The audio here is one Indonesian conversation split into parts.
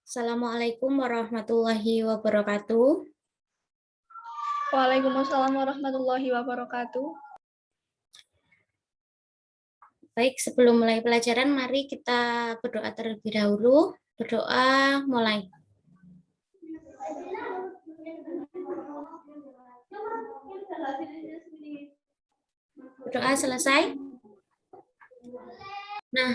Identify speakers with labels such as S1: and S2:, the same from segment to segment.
S1: Assalamualaikum warahmatullahi wabarakatuh.
S2: Waalaikumsalam warahmatullahi wabarakatuh.
S1: Baik, sebelum mulai pelajaran, mari kita berdoa terlebih dahulu. Berdoa mulai. Berdoa selesai. Nah,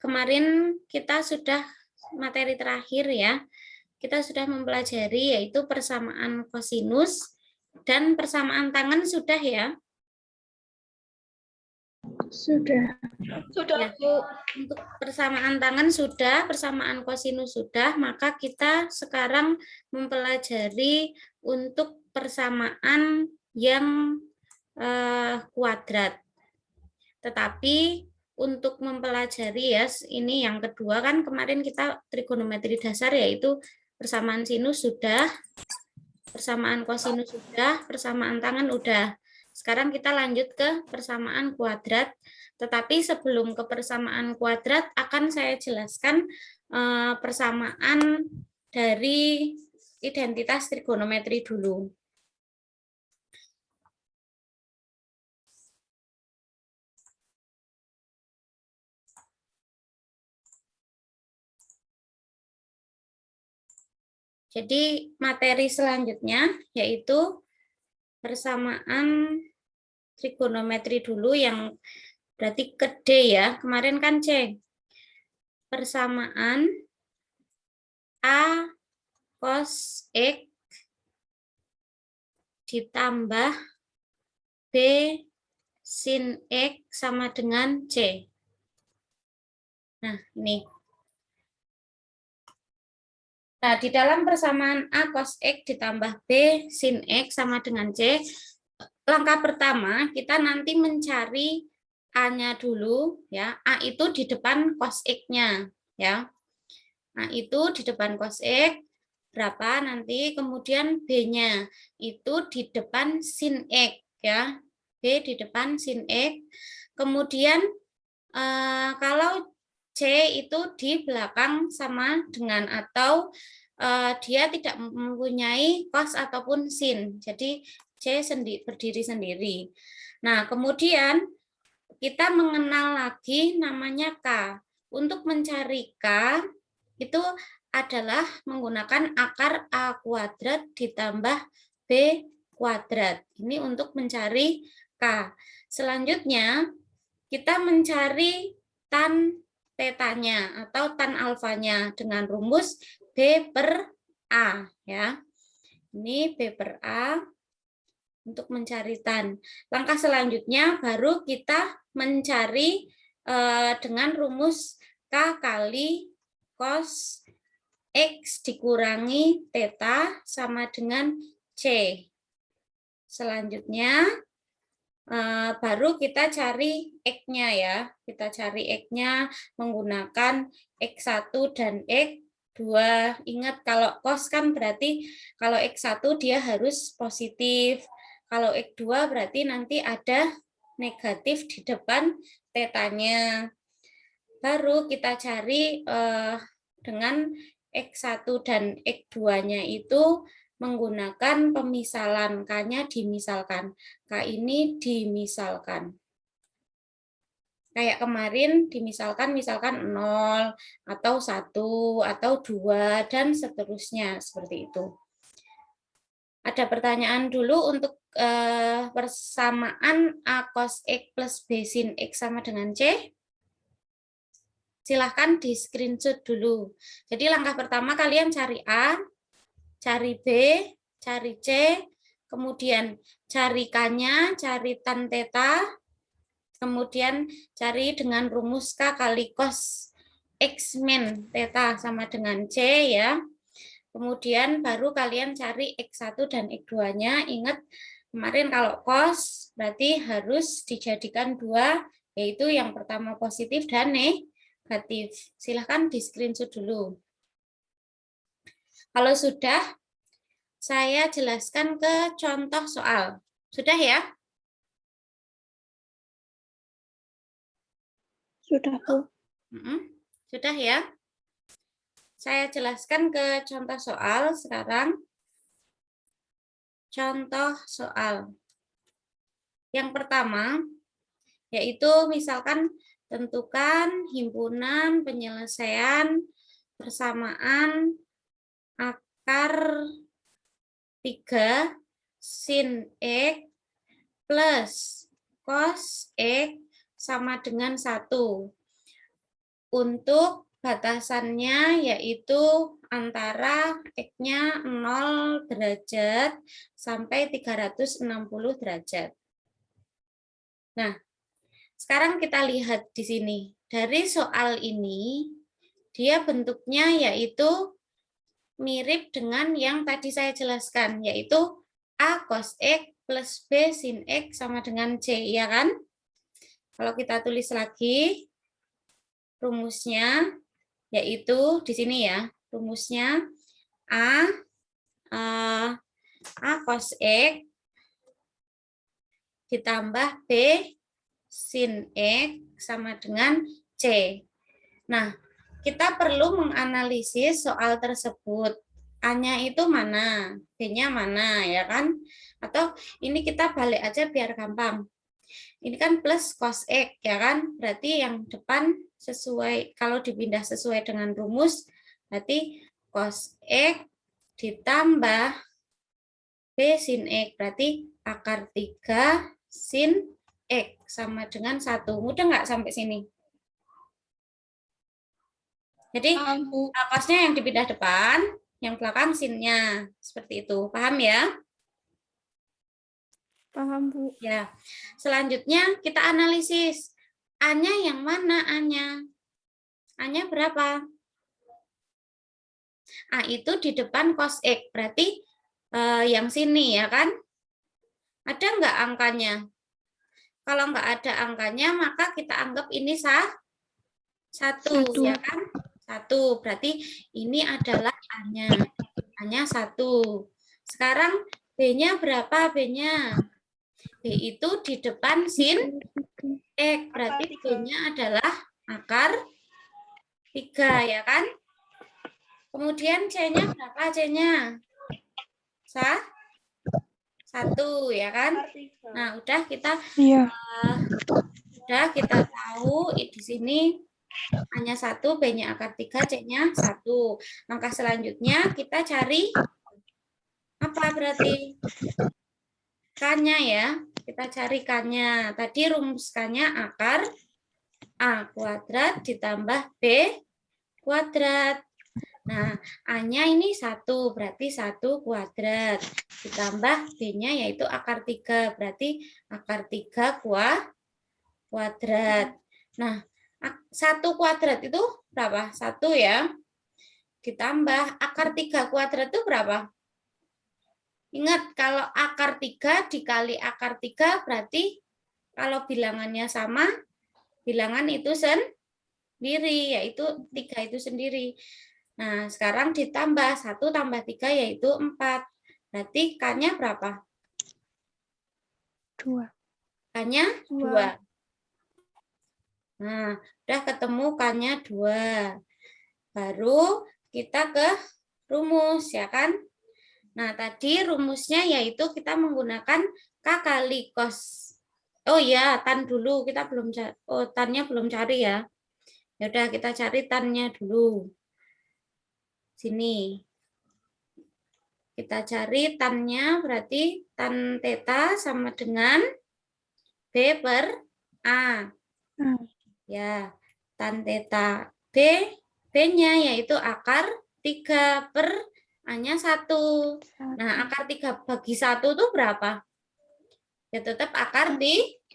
S1: kemarin kita sudah materi terakhir ya. Kita sudah mempelajari yaitu persamaan kosinus dan persamaan tangan sudah ya.
S2: Sudah,
S1: Ya.
S2: Bu.
S1: Untuk persamaan tangan sudah, persamaan kosinus sudah, maka kita sekarang mempelajari untuk persamaan yang kuadrat. Tetapi untuk mempelajari ya, ini yang kedua kan kemarin kita trigonometri dasar yaitu persamaan sinus sudah, persamaan kosinus sudah, persamaan tangan udah. Sekarang kita lanjut ke persamaan kuadrat. Tetapi sebelum ke persamaan kuadrat akan saya jelaskan persamaan dari identitas trigonometri dulu. Jadi materi selanjutnya yaitu persamaan trigonometri dulu yang berarti ke D ya. Kemarin kan C. Persamaan A cos X ditambah B sin X sama dengan C. Nah, ini. Nah, di dalam persamaan A cos X ditambah B sin X sama dengan C, langkah pertama kita nanti mencari A-nya dulu ya. A itu di depan cos X-nya ya. A itu di depan cos X berapa nanti, kemudian B-nya itu di depan sin X ya. B di depan sin X. Kemudian kalau C itu di belakang sama dengan atau dia tidak mempunyai cos ataupun sin. Jadi C berdiri sendiri. Nah, kemudian kita mengenal lagi namanya K. Untuk mencari K itu adalah menggunakan akar A kuadrat ditambah B kuadrat. Ini untuk mencari K. Selanjutnya kita mencari tan tetanya atau tan alfanya dengan rumus B per A ya. Ini B per A untuk mencari tan. Langkah selanjutnya baru kita mencari dengan rumus K kali cos X dikurangi theta sama dengan C. Selanjutnya baru kita cari X-nya ya. Kita cari X-nya menggunakan X1 dan X2. Ingat kalau cos kan berarti kalau X1 dia harus positif. Kalau X2 berarti nanti ada negatif di depan tetanya. Baru kita cari dengan X1 dan X2-nya itu menggunakan pemisalan, K-nya dimisalkan. K ini dimisalkan. Kayak kemarin dimisalkan misalkan 0 atau 1 atau 2 dan seterusnya seperti itu. Ada pertanyaan dulu untuk persamaan A cos X plus B sin X sama dengan C? Silahkan di screenshot dulu. Jadi langkah pertama kalian cari A, cari B, cari C, kemudian cari K-nya, cari tan theta, kemudian cari dengan rumus K kali cos X min theta sama dengan C ya. Kemudian baru kalian cari X1 dan X2-nya. Ingat kemarin kalau cos berarti harus dijadikan 2, yaitu yang pertama positif dan negatif. Silahkan di screenshot dulu. Kalau sudah, saya jelaskan ke contoh soal. Sudah ya?
S2: Sudah, Bu.
S1: Sudah ya? saya jelaskan ke contoh soal sekarang. Contoh soal. Yang pertama, yaitu misalkan tentukan himpunan penyelesaian persamaan akar 3 sin X plus cos X sama dengan 1. Untuk batasannya yaitu antara X-nya 0 derajat sampai 360 derajat. Nah, sekarang kita lihat di sini. Dari soal ini, dia bentuknya yaitu mirip dengan yang tadi saya jelaskan, yaitu A cos X plus B sin X sama dengan C, ya kan? Kalau kita tulis lagi, rumusnya yaitu di sini ya, rumusnya A cos X ditambah B sin X sama dengan C. Nah, kita perlu menganalisis soal tersebut. A-nya itu mana? B-nya mana, ya kan? Atau ini kita balik aja biar gampang. Ini kan plus cos X, ya kan? Berarti yang depan sesuai, kalau dipindah sesuai dengan rumus, berarti cos X ditambah B sin X, berarti akar 3 sin X sama dengan 1. Mudah nggak sampai sini? Jadi cosnya yang dipindah depan, yang belakang sinnya. Seperti itu. Paham ya?
S2: Paham, Bu.
S1: Ya. Selanjutnya kita analisis. A-nya yang mana A-nya? A-nya berapa? A itu di depan cos X. Berarti yang sini ya kan? Ada nggak angkanya? Kalau nggak ada angkanya, maka kita anggap ini satu, ya kan? 1. Berarti ini adalah A-nya. A-nya 1. Sekarang B-nya berapa B-nya? B itu di depan sin X. Berarti B-nya adalah akar 3, ya kan? Kemudian C-nya berapa C-nya? 1, ya kan? Nah, udah kita tahu di sini A-nya 1, B-nya akar 3, C-nya 1. Langkah selanjutnya kita cari apa berarti? K-nya ya. Kita cari K-nya. Tadi rumus K-nya akar A kuadrat ditambah B kuadrat. Nah, A-nya ini 1, berarti 1 kuadrat. Ditambah B-nya yaitu akar 3, berarti akar 3 kuadrat. Nah, 1 kuadrat itu berapa? 1 ya. Ditambah akar 3 kuadrat itu berapa? Ingat, kalau akar 3 dikali akar 3 berarti kalau bilangannya sama, bilangan itu sendiri, yaitu 3 itu sendiri. Nah, sekarang ditambah 1 tambah 3 yaitu 4. Berarti K-nya berapa?
S2: 2.
S1: K-nya 2. Nah, udah ketemu K-nya 2. Baru kita ke rumus, ya kan? Nah, tadi rumusnya yaitu kita menggunakan K kali cos. Oh iya, tan dulu. Kita belum tannya belum cari ya. Ya udah kita cari tannya dulu. Sini. Kita cari tannya berarti tan theta sama dengan B per A. Ya, tan theta B-nya yaitu akar 3 per A-nya 1. Nah, akar 3 bagi 1 itu berapa? Ya tetap akar 3.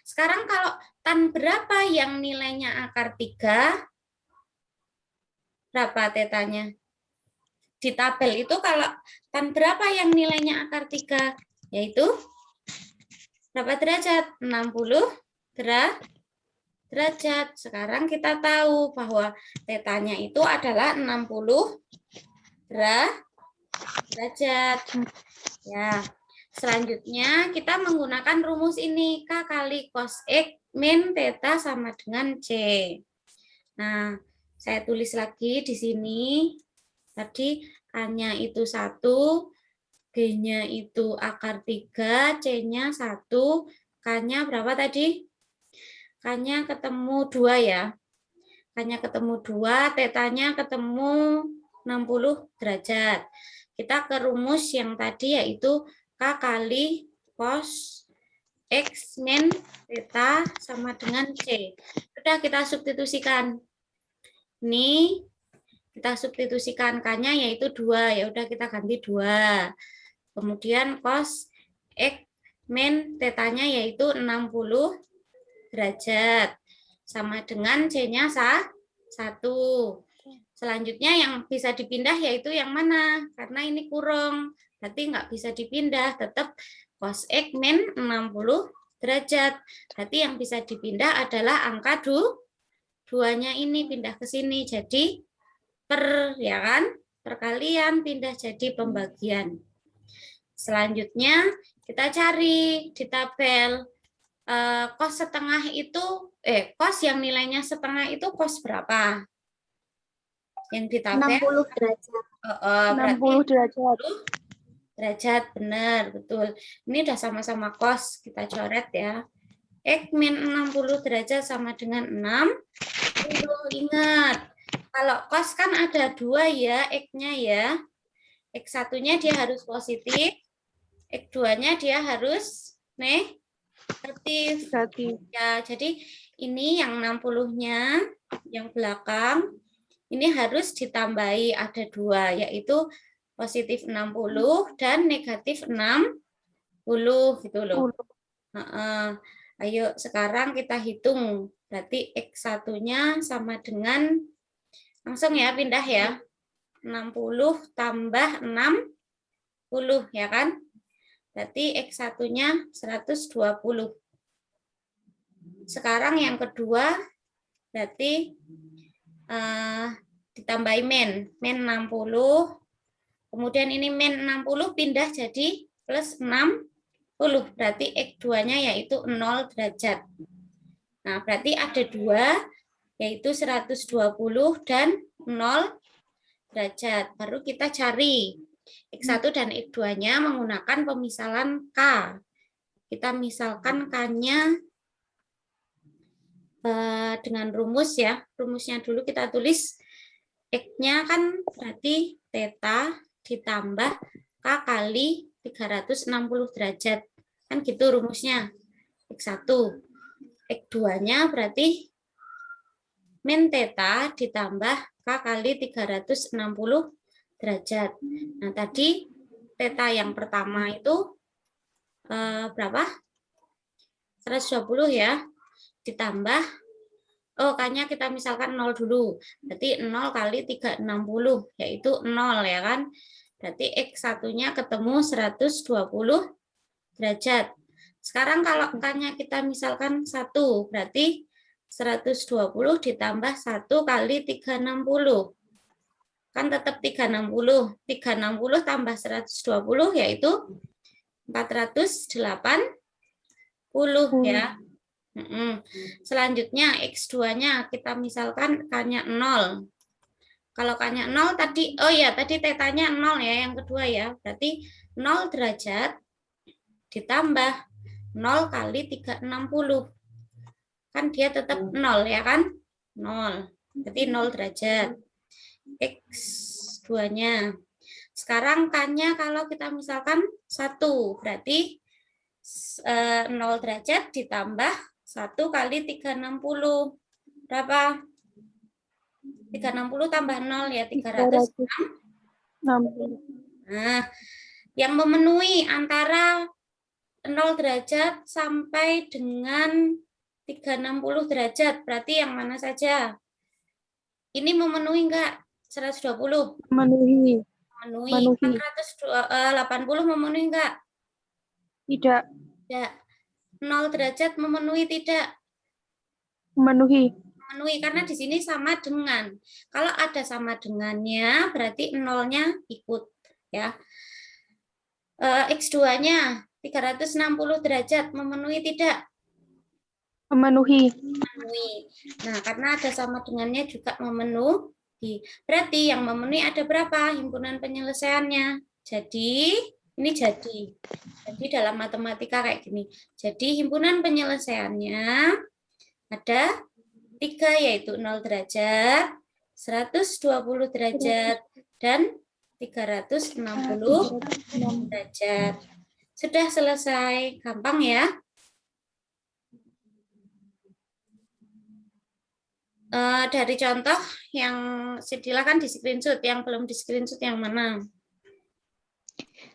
S1: Sekarang kalau tan berapa yang nilainya akar 3? Berapa tetanya? Di tabel itu kalau tan berapa yang nilainya akar 3? Yaitu berapa derajat? 60 derajat. Sekarang kita tahu bahwa tetanya itu adalah 60 derajat. Ya. Selanjutnya kita menggunakan rumus ini, K kali cos X min theta sama dengan C. Nah, Saya tulis lagi di sini. Tadi A-nya itu 1, B-nya itu akar 3, C-nya 1, K-nya berapa tadi? K-nya ketemu 2 ya. K-nya ketemu 2, θ-nya ketemu 60 derajat. Kita ke rumus yang tadi yaitu K kali cos X min θ sama dengan C. Sudah kita substitusikan. Ini kita substitusikan K-nya yaitu 2. Ya udah kita ganti 2. Kemudian cos X min θ-nya yaitu 60 derajat. Sama dengan C-nya 1. Selanjutnya yang bisa dipindah yaitu yang mana? Karena ini kurung. Berarti nggak bisa dipindah. Tetap cos X min 60 derajat. Berarti yang bisa dipindah adalah angka 2-nya ini pindah ke sini. Jadi ya kan? Perkalian pindah jadi pembagian. Selanjutnya kita cari di tabel cos setengah itu cos yang nilainya setengah itu cos berapa? Yang di tabel
S2: 60 derajat.
S1: berarti
S2: 60 derajat.
S1: derajat, benar, betul. Ini udah sama-sama cos, kita coret ya. X min 60 derajat sama dengan 60. Ingat, kalau cos kan ada 2 ya, X-nya ya. X1-nya dia harus positif, X2-nya dia harus negatif. Ya, jadi ini yang 60-nya, yang belakang, ini harus ditambahi ada 2, yaitu positif 60 dan negatif 60 gitu loh. Ayo sekarang kita hitung. Berarti X1-nya sama dengan, langsung ya pindah ya, 60 tambah 60 ya kan? Berarti X1-nya 120. Sekarang yang kedua berarti ditambahi min 60. Kemudian ini min 60 pindah jadi plus 60. Berarti X2-nya yaitu 0 derajat. Nah, berarti ada 2 yaitu 120 dan 0 derajat. Baru kita cari X1 dan X2-nya menggunakan pemisalan K. Kita misalkan K-nya dengan rumus ya. Rumusnya dulu kita tulis X-nya kan berarti θ ditambah K kali 360 derajat. Kan gitu rumusnya. X1. X2-nya berarti min θ ditambah K kali 360 derajat. Nah, tadi θ yang pertama itu berapa? 120 ya. Ditambah, K-nya kita misalkan 0 dulu. Berarti 0 kali 360, yaitu 0 ya kan. Berarti X1-nya ketemu 120 derajat. Sekarang kalau K-nya kita misalkan 1, berarti 120 ditambah 1 kali 360. Kan tetap 360. 360 tambah 120 yaitu 480 ya. Selanjutnya X2-nya kita misalkan K-nya 0. Kalau K-nya 0 tadi, tadi θ-nya 0 ya, yang kedua ya. Berarti 0 derajat ditambah 0 kali 360. Kan dia tetap 0 ya kan? 0. Berarti 0 derajat. X2-nya. Sekarang K-nya kalau kita misalkan 1, berarti 0 derajat ditambah 1 kali 360. Berapa? 360 tambah 0 ya, 360. Nah, yang memenuhi antara 0 derajat sampai dengan 360 derajat, berarti yang mana saja? Ini memenuhi enggak? 120?
S2: Memenuhi.
S1: Memenuhi. 480 memenuhi enggak?
S2: Tidak.
S1: Tidak. 0 derajat memenuhi tidak?
S2: Memenuhi.
S1: Memenuhi karena di sini sama dengan. Kalau ada sama dengannya berarti 0-nya ikut ya. X2-nya 360 derajat memenuhi tidak?
S2: Memenuhi.
S1: Memenuhi. Nah, karena ada sama dengannya juga memenuhi. Berarti yang memenuhi ada berapa himpunan penyelesaiannya? Jadi, ini jadi. Jadi dalam matematika kayak gini. Jadi himpunan penyelesaiannya ada 3, yaitu 0 derajat, 120 derajat, dan 360 derajat. Sudah selesai. Gampang ya. Dari contoh yang silakan di screenshot, yang belum di screenshot yang mana?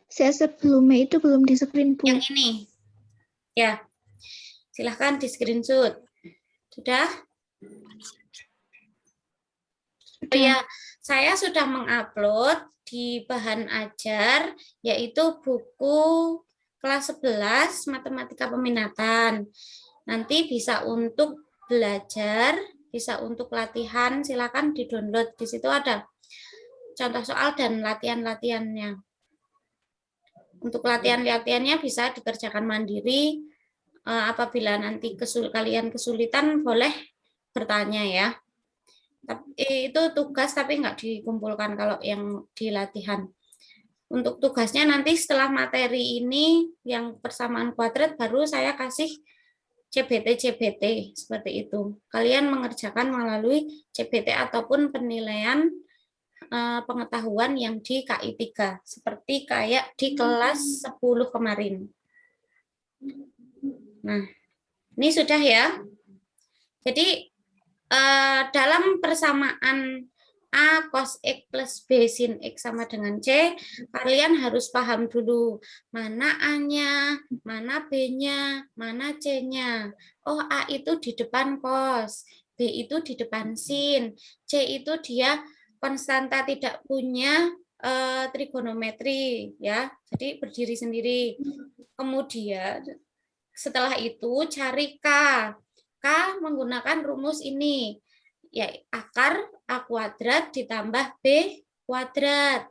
S3: Saya sebelumnya itu belum di screen, Bu.
S1: Yang ini. Ya. Silahkan di screenshot. Sudah? Oh ya, saya sudah mengupload di bahan ajar yaitu buku kelas 11 Matematika Peminatan. Nanti bisa untuk belajar, bisa untuk latihan, silakan di-download. Di situ ada contoh soal dan latihan-latihannya. Untuk latihan-latihannya bisa dikerjakan mandiri. Apabila nanti kalian kesulitan, boleh bertanya ya. Itu tugas tapi nggak dikumpulkan kalau yang di latihan. Untuk tugasnya nanti setelah materi ini yang persamaan kuadrat baru saya kasih CBT seperti itu. Kalian mengerjakan melalui CBT ataupun penilaian pengetahuan yang di KI 3 seperti kayak di kelas 10 kemarin. Nah, ini sudah ya. Jadi dalam persamaan A cos X plus B sin X sama dengan C, kalian harus paham dulu mana A-nya, mana B-nya, mana C-nya. Oh, A itu di depan cos, B itu di depan sin, C itu dia konstanta tidak punya trigonometri ya. Jadi berdiri sendiri. Kemudian setelah itu cari K. K menggunakan rumus ini, ya akar A kuadrat ditambah B kuadrat.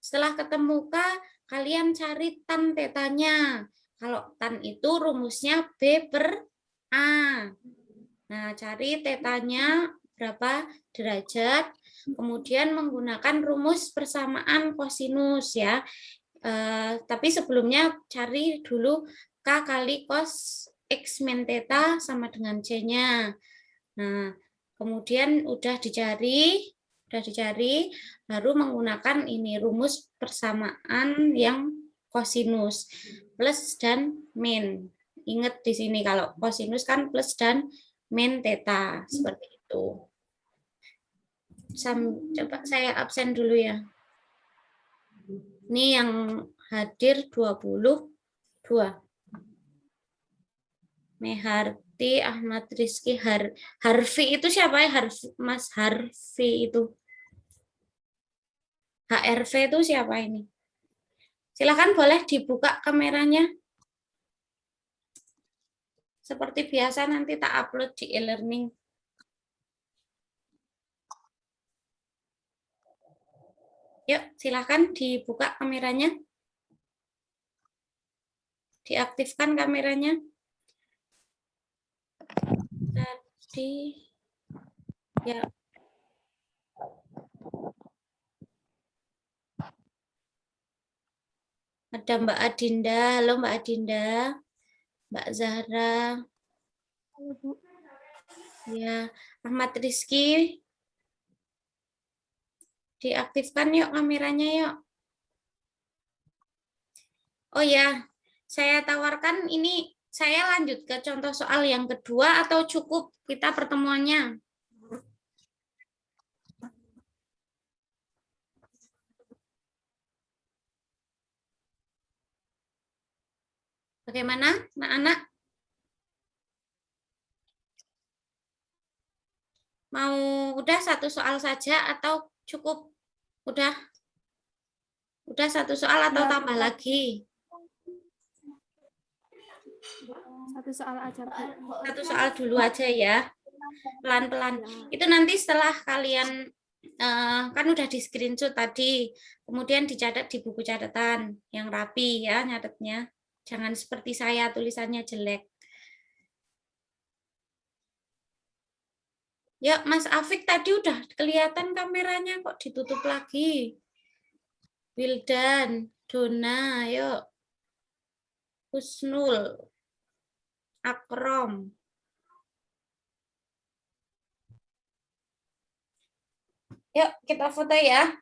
S1: Setelah ketemu K, kalian cari tan tetanya. Kalau tan itu rumusnya B per A. Nah, cari tetanya berapa derajat, kemudian menggunakan rumus persamaan kosinus ya. Tapi sebelumnya cari dulu K kali cos X min theta sama dengan C-nya. Nah, kemudian udah dicari, baru menggunakan ini rumus persamaan yang kosinus, plus dan min. Ingat di sini kalau kosinus kan plus dan min theta, seperti itu. Coba saya absen dulu ya. Ini yang hadir 22. Meharti, Ahmad Rizky, Harfi itu siapa ya? Mas Harfi itu. HRV itu siapa ini? Silakan boleh dibuka kameranya. Seperti biasa nanti tak upload di e-learning. Yuk, silakan dibuka kameranya. Diaktifkan kameranya. Tadi ya. Ada Mbak Adinda. Halo Mbak Adinda. Mbak Zahra. Ya, Ahmad Rizky. Diaktifkan yuk kameranya yuk. Oh ya, saya tawarkan ini saya lanjut ke contoh soal yang kedua atau cukup kita pertemuannya? Bagaimana, anak-anak? Mau udah satu soal saja atau cukup? Udah satu soal atau tambah lagi?
S2: Satu soal aja, Bu.
S1: Satu soal dulu aja ya. Pelan-pelan. Itu nanti setelah kalian kan udah di screenshot tadi, kemudian dicatat di buku catatan yang rapi ya nyatetnya. Jangan seperti saya tulisannya jelek. Ya, Mas Afik tadi udah kelihatan kameranya kok ditutup lagi. Wildan, Dona, yuk. Husnul, Akrom. Yuk, kita foto ya.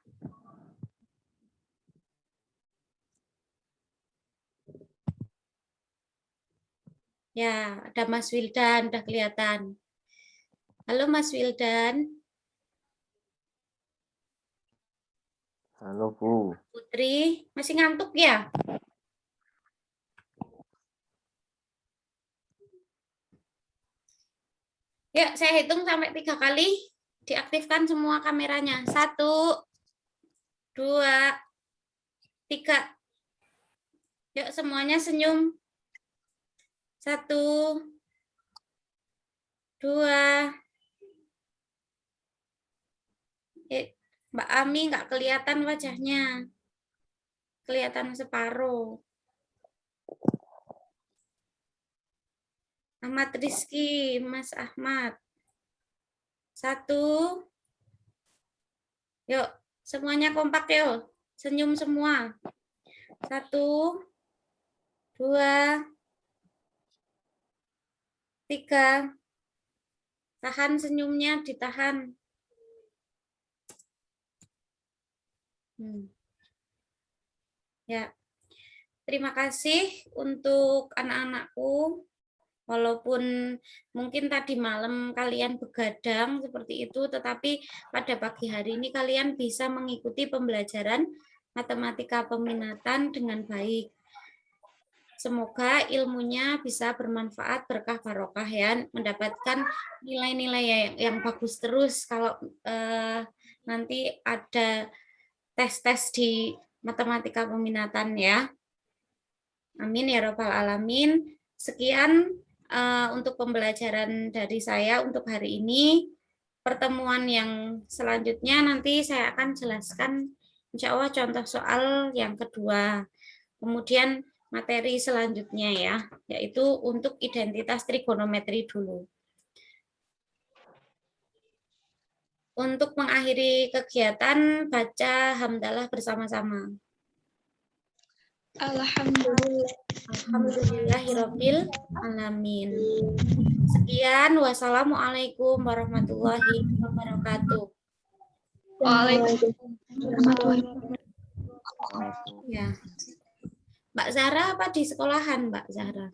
S1: Ya, ada Mas Wildan, udah kelihatan. Halo Mas Wildan.
S4: Halo Bu.
S1: Putri, masih ngantuk ya? Ya, saya hitung sampai 3 kali. Diaktifkan semua kameranya. 1, 2, 3. Yuk, semuanya senyum. 1, 2. Mbak Ami nggak kelihatan wajahnya. Kelihatan separuh. Ahmad Rizky, Mas Ahmad. 1. Yuk, semuanya kompak yuk. Senyum semua. 1, 2, 3. Tahan senyumnya, ditahan. Ya, terima kasih untuk anak-anakku. Walaupun mungkin tadi malam kalian begadang seperti itu, tetapi pada pagi hari ini kalian bisa mengikuti pembelajaran matematika peminatan dengan baik. Semoga ilmunya bisa bermanfaat, berkah barokah ya, mendapatkan nilai-nilai yang bagus terus kalau nanti ada tes-tes di matematika peminatan ya. Amin ya rabbal alamin. Sekian untuk pembelajaran dari saya untuk hari ini. Pertemuan yang selanjutnya nanti saya akan jelaskan insya Allah contoh soal yang kedua. Kemudian materi selanjutnya ya, yaitu untuk identitas trigonometri dulu. Untuk mengakhiri kegiatan, baca hamdalah bersama-sama.
S3: Alhamdulillah.
S1: Alhamdulillahirabbil alamin. Sekian, wassalamualaikum warahmatullahi wabarakatuh.
S3: Waalaikumsalam.
S1: Ya. Mbak Zahra apa di sekolahan, Mbak Zahra?